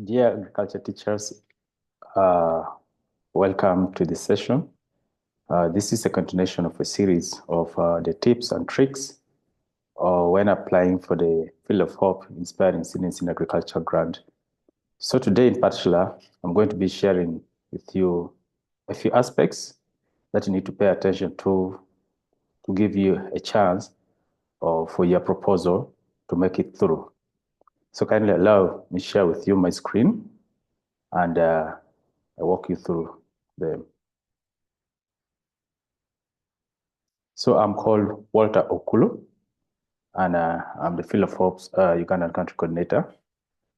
Dear agriculture teachers, welcome to this session. This is a continuation of a series of the tips and tricks when applying for the Field of Hope Inspiring Students in Agriculture grant. So today in particular, I'm going to be sharing with you a few aspects that you need to pay attention to give you a chance for your proposal to make it through. So kindly allow me share with you my screen and I walk you through them. So I'm called Walter Okulu, and I'm the Field of Hope's Ugandan country coordinator.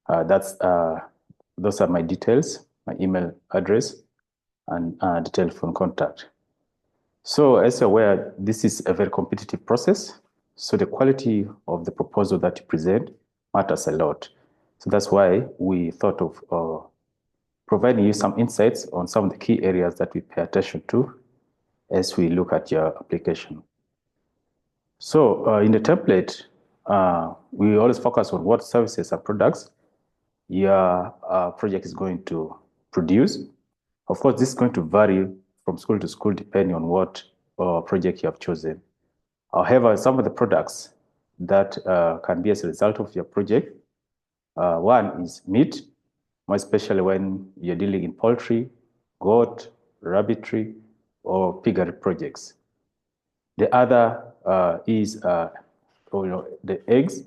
Those are my details, my email address, and the telephone contact. So as you're aware, this is a very competitive process. So the quality of the proposal that you present matters a lot. So that's why we thought of providing you some insights on some of the key areas that we pay attention to as we look at your application. So in the template, we always focus on what services and products your project is going to produce. Of course, this is going to vary from school to school depending on what project you have chosen. However, some of the products that can be as a result of your project, one is meat, more especially when you're dealing in poultry, goat, rabbitry, or piggery projects. The other is the eggs,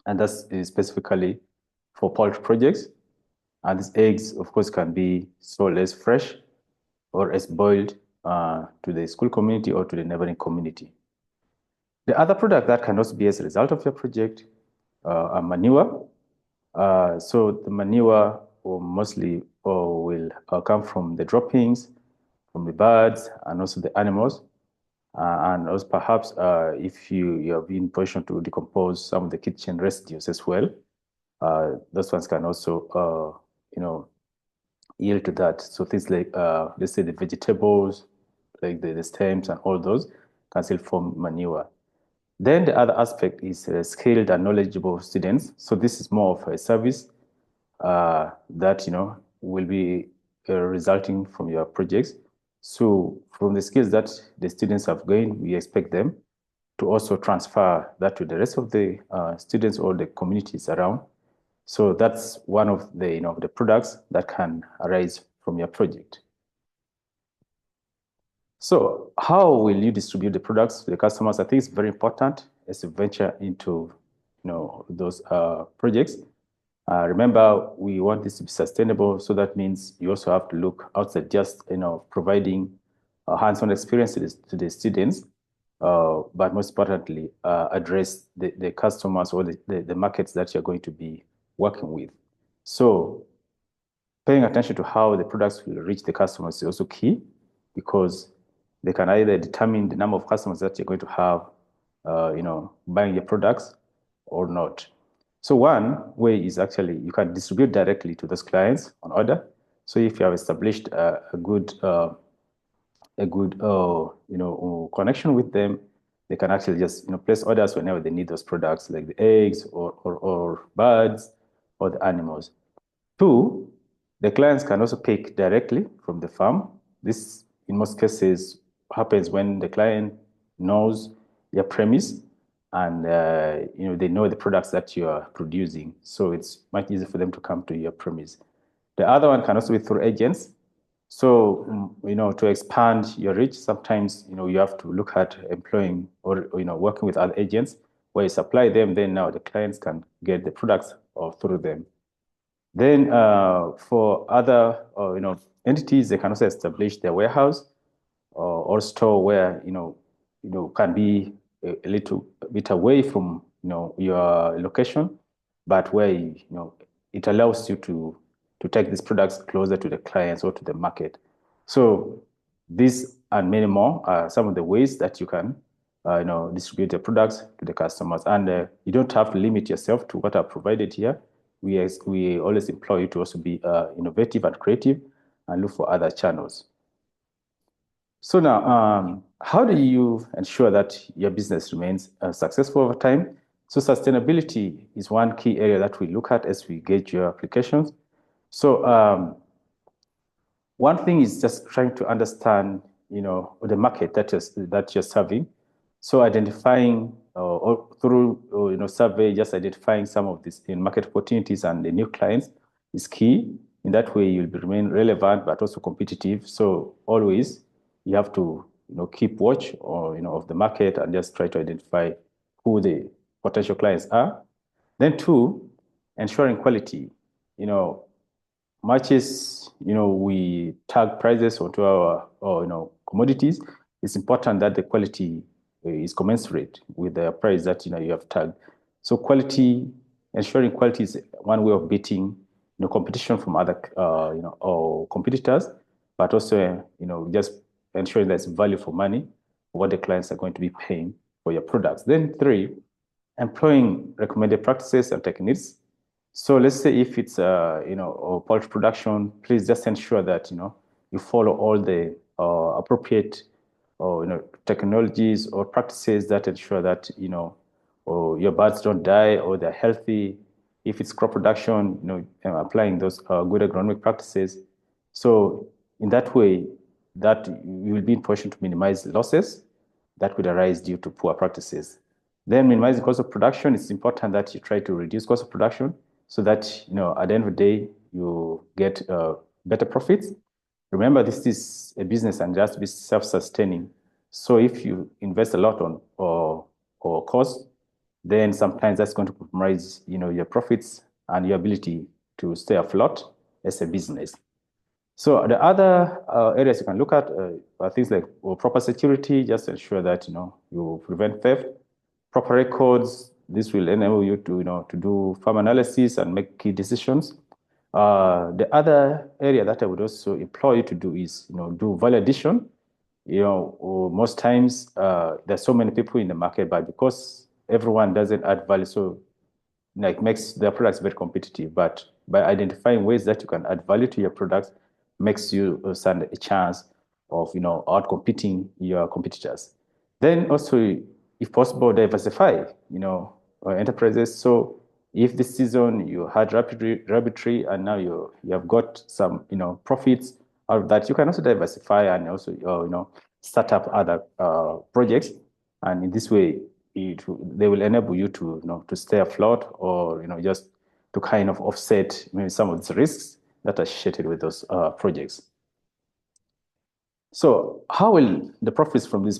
and that's specifically for poultry projects. And these eggs, of course, can be sold as fresh or as boiled to the school community or to the neighboring community. The other product that can also be as a result of your project are manure. So the manure mostly will come from the droppings, from the birds, and also the animals. And also perhaps if you have been in position to decompose some of the kitchen residues as well, those ones can also, yield to that. So things like, let's say the vegetables, like the stems and all those can still form manure. Then the other aspect is skilled and knowledgeable students. So this is more of a service that, will be resulting from your projects. So from the skills that the students have gained, we expect them to also transfer that to the rest of the students or the communities around. So that's one of the, the products that can arise from your project. So how will you distribute the products to the customers? I think it's very important as you venture into, those projects. Remember, we want this to be sustainable, so that means you also have to look outside just providing hands-on experience to the students, but most importantly, address the customers or the markets that you're going to be working with. So paying attention to how the products will reach the customers is also key, because they can either determine the number of customers that you're going to have, buying your products or not. So one way is actually you can distribute directly to those clients on order. So if you have established a good connection with them, they can actually just place orders whenever they need those products, like the eggs or birds or the animals. Two, the clients can also pick directly from the farm. This, in most cases, happens when the client knows your premise and they know the products that you are producing. So it's much easier for them to come to your premise. The other one can also be through agents. So, to expand your reach, sometimes, you have to look at employing or, working with other agents where you supply them, then now the clients can get the products through them. Then for other, entities, they can also establish their warehouse or store where, can be a little bit away from, your location, but where, it allows you to take these products closer to the clients or to the market. So these and many more are some of the ways that you can, distribute your products to the customers. And you don't have to limit yourself to what I've provided here. We always employ you to also be innovative and creative and look for other channels. So now, how do you ensure that your business remains successful over time? So sustainability is one key area that we look at as we gauge your applications. So one thing is just trying to understand, the market that you're serving. So identifying or through survey, just identifying some of these market opportunities and the new clients is key. In that way, you'll remain relevant but also competitive. So always you have to keep watch of the market and just try to identify who the potential clients are. Then two, ensuring quality. Much as we tag prices onto our commodities, it's important that the quality is commensurate with the price that you have tagged. So ensuring quality is one way of beating competition from other or competitors, but also just ensuring there's value for money, what the clients are going to be paying for your products. Then three, employing recommended practices and techniques. So let's say if it's poultry production, please just ensure that you follow all the appropriate technologies or practices that ensure that your birds don't die or they're healthy. If it's crop production, applying those good agronomic practices. So in that way, that you will be in position to minimize losses that would arise due to poor practices. Then minimizing cost of production, it's important that you try to reduce cost of production so that, at the end of the day, you get better profits. Remember, this is a business and just be self-sustaining. So if you invest a lot on or cost, then sometimes that's going to compromise, your profits and your ability to stay afloat as a business. So the other areas you can look at are things like proper security, just ensure that you prevent theft, proper records. This will enable you to do farm analysis and make key decisions. The other area that I would also employ you to do is do value addition. Most times there's so many people in the market, but because everyone doesn't add value, so makes their products very competitive. But by identifying ways that you can add value to your products, makes you stand a chance of outcompeting your competitors. Then also, if possible, diversify enterprises. So if this season you had rabbitry and now you have got some profits out of that, you can also diversify and also start up other projects, and in this way they will enable you to stay afloat or just to kind of offset maybe some of the risks that are associated with those projects. So how will the profits from this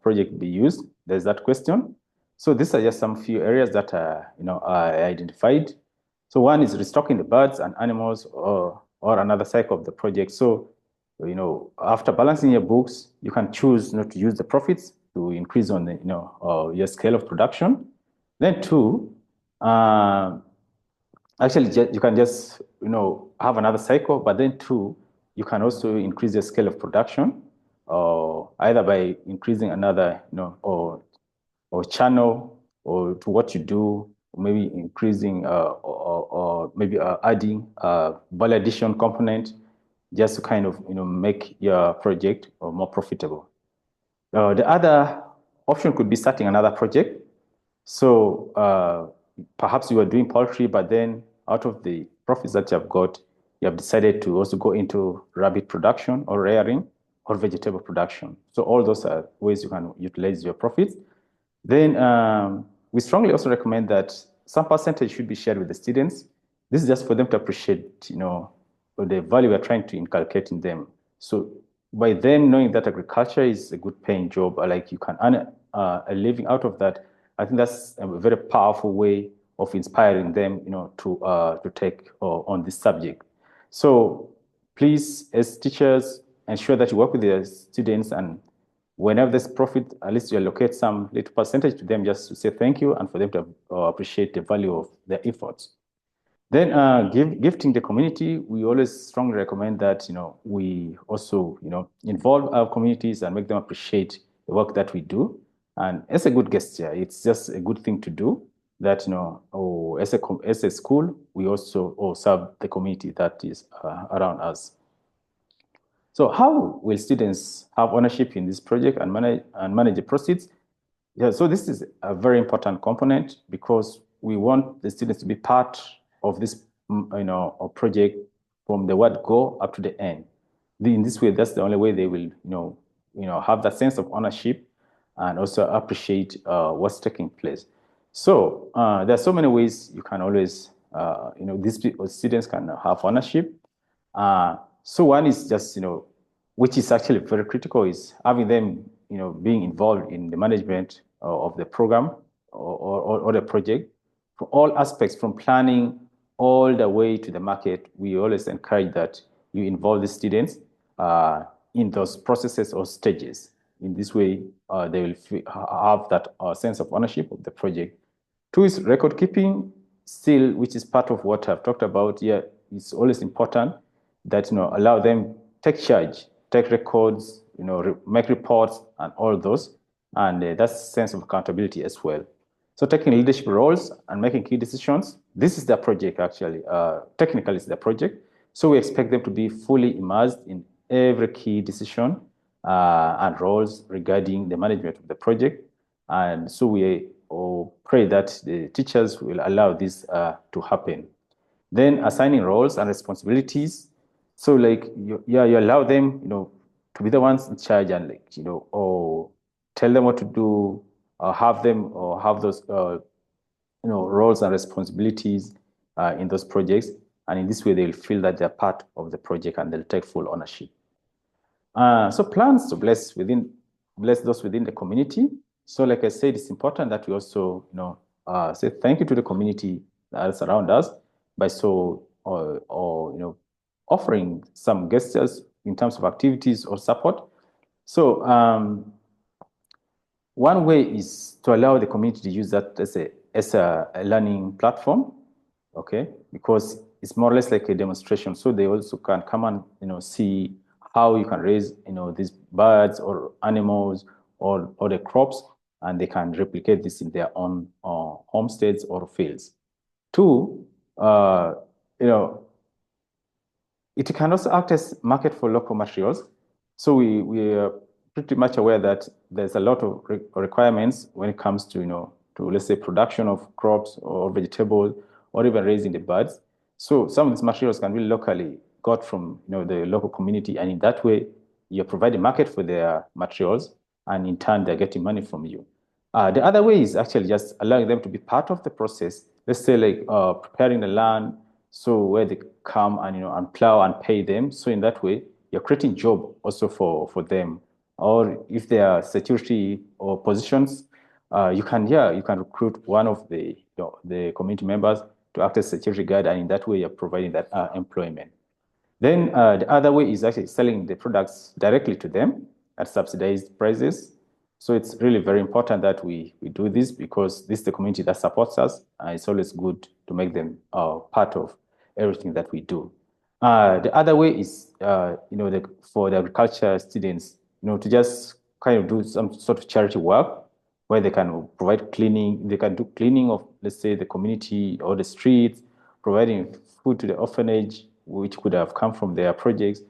project be used? There's that question. So these are just some few areas that are identified. So one is restocking the birds and animals or another cycle of the project. So after balancing your books, you can choose not to use the profits to increase on the your scale of production. Then two, actually you can just have another cycle, but then two, you can also increase the scale of production, either by increasing another or channel or to what you do, maybe increasing or maybe adding a value addition component just to kind of make your project more profitable. The other option could be starting another project. So perhaps you are doing poultry, but then out of the profits that you have got, you have decided to also go into rabbit production or rearing or vegetable production. So all those are ways you can utilize your profits. Then we strongly also recommend that some percentage should be shared with the students. This is just for them to appreciate, the value we're trying to inculcate in them. So by them knowing that agriculture is a good paying job, or like you can earn a living out of that, I think that's a very powerful way of inspiring them, to take on this subject. So please, as teachers, ensure that you work with the students, and whenever there's profit, at least you allocate some little percentage to them just to say thank you and for them to appreciate the value of their efforts. Then gifting the community, we always strongly recommend that we also involve our communities and make them appreciate the work that we do. And as a good gesture, it's just a good thing to do that as a school, we also serve the community that is around us. So how will students have ownership in this project and manage the proceeds? Yeah, so this is a very important component because we want the students to be part of this, project from the word go up to the end. In this way, that's the only way they will, have that sense of ownership and also appreciate what's taking place. So there are so many ways you can always, these students can have ownership. So one is just, which is actually very critical, is having them, being involved in the management of the program or the project for all aspects, from planning all the way to the market. We always encourage that you involve the students in those processes or stages. In this way, they will have that sense of ownership of the project. Two is record keeping, still, which is part of what I've talked about here. It's always important that allow them take charge, take records, make reports, and all those, and that's sense of accountability as well. So taking leadership roles and making key decisions. This is the project actually. Technically, it's the project. So we expect them to be fully immersed in every key decision and roles regarding the management of the project. And so we pray that the teachers will allow this to happen. Then assigning roles and responsibilities. So like you allow them, to be the ones in charge and or tell them what to do, or have them or have those roles and responsibilities in those projects. And in this way, they'll feel that they're part of the project and they'll take full ownership. So plans to bless those within the community. So like I said, it's important that we also, say thank you to the community that's around us by offering some gestures in terms of activities or support. So one way is to allow the community to use that as a learning platform, okay? Because it's more or less like a demonstration. So they also can come and, see how you can raise, these birds or animals or the crops, and they can replicate this in their own homesteads or fields. Two, it can also act as market for local materials. So we are pretty much aware that there's a lot of requirements when it comes to, to let's say production of crops or vegetables or even raising the birds. So some of these materials can be locally got from, the local community, and in that way, you're providing market for their materials, and in turn, they're getting money from you. The other way is actually just allowing them to be part of the process. Let's say like preparing the land, so where they come and and plow and pay them. So in that way, you're creating job also for them. Or if there are security or positions, you can recruit one of the community members to act as security guard, and in that way, you're providing that employment. Then the other way is actually selling the products directly to them at subsidized prices. So it's really very important that we do this, because this is the community that supports us, and it's always good to make them part of everything that we do. The other way is, for the agriculture students, to just kind of do some sort of charity work where they can provide cleaning. They can do cleaning of, let's say, the community or the streets, providing food to the orphanage, which could have come from their projects,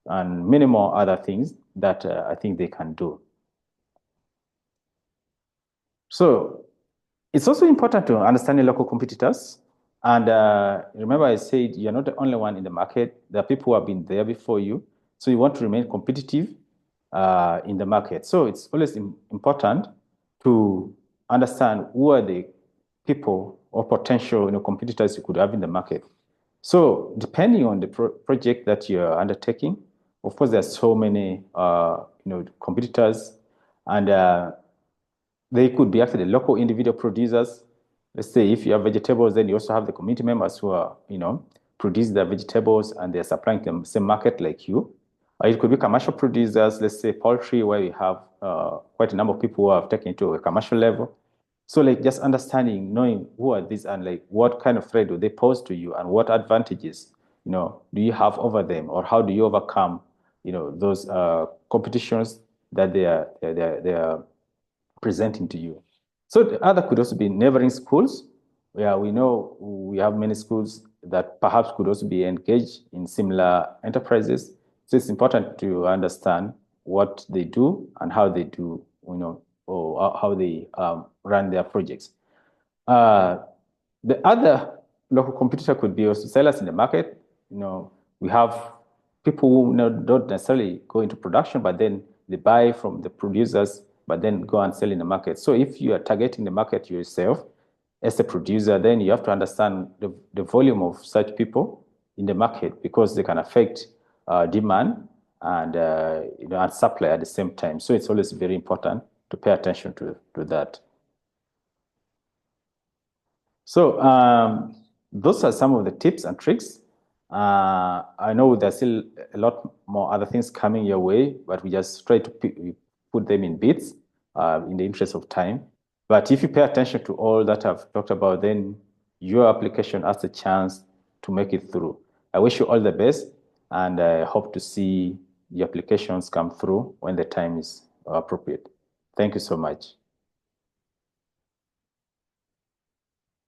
and many more other things that I think they can do. So it's also important to understand the local competitors. And remember, I said you're not the only one in the market. There are people who have been there before you. So you want to remain competitive in the market. So it's always important to understand who are the people or potential competitors you could have in the market. So depending on the project that you're undertaking, of course, there are so many competitors, and they could be actually local individual producers. Let's say if you have vegetables, then you also have the community members who are, produce their vegetables and they're supplying them the same market like you. It could be commercial producers, let's say poultry, where we have quite a number of people who have taken it to a commercial level. So like just understanding, knowing who are these and like what kind of threat do they pose to you and what advantages, do you have over them, or how do you overcome, those competitions that they are presenting to you. So the other could also be neighboring schools, where we know we have many schools that perhaps could also be engaged in similar enterprises. So it's important to understand what they do and how they do, or how they run their projects. The other local competitor could be also sellers in the market. We have people who don't necessarily go into production, but then they buy from the producers, but then go and sell in the market. So if you are targeting the market yourself as a producer, then you have to understand the volume of such people in the market, because they can affect demand and and supply at the same time. So it's always very important to pay attention to that. So those are some of the tips and tricks. I know there's still a lot more other things coming your way, but we just try to put them in bits in the interest of time. But if you pay attention to all that I've talked about, then your application has a chance to make it through. I wish you all the best, and I hope to see the applications come through when the time is appropriate. Thank you so much.